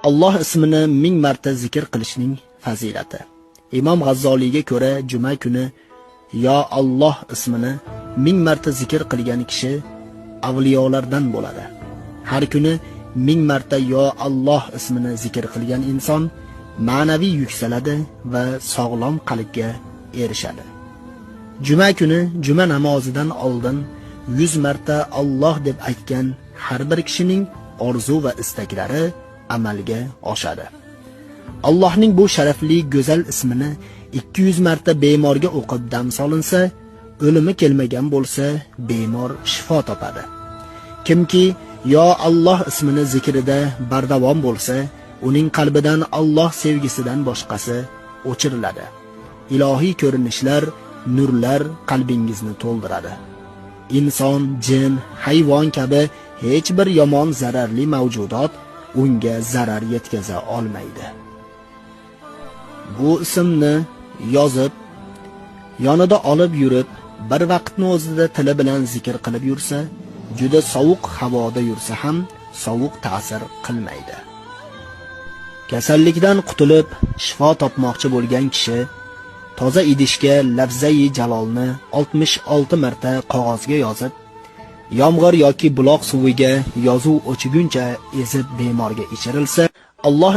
Alloh ismini 1000 marta zikr qilishning fazilati. Imom G'azzoliyga ko'ra, juma kuni yo Alloh ismini 1000 marta zikr qilgan kishi avliyolardan bo'ladi. Har kuni 1000 marta yo Alloh ismini zikr qilgan inson ma'naviy yuksaladi va sog'lom qalbga erishadi. Juma kuni juma namozidan oldin 100 marta Alloh deb aytgan har bir kishining orzu va istaklari amalga oshadi. Allohning bu sharafli go'zal ismini 200 marta bemorga o'qib dam solinsa, o'limi kelmagan bo'lsa, bemor shifo topadi. Kimki yo Alloh ismini zikrida bardavom bo'lsa, uning qalbidan Alloh sevgisidan boshqasi o'chiriladi. Ilohiy ko'rinishlar, nurlar qalbingizni to'ldiradi. Inson, jin, hayvon kabi hech bir yomon zararli mavjudot unga zarar yetkaza olmaydi. Bu ismni yozib, yonida olib yurib, bir vaqtni o'zida tili bilan zikr qilib yursa, juda sovuq havoda yursa ham sovuq ta'sir qilmaydi. Kasallikdan qutulib, shifo topmoqchi bo'lgan kishi toza idishga lafzai jalolni 66 marta qog'ozga yozib, yomg'ir yoki buloq suviga yozuv o'chiguncha ezib bemorga ichirilsa, Alloh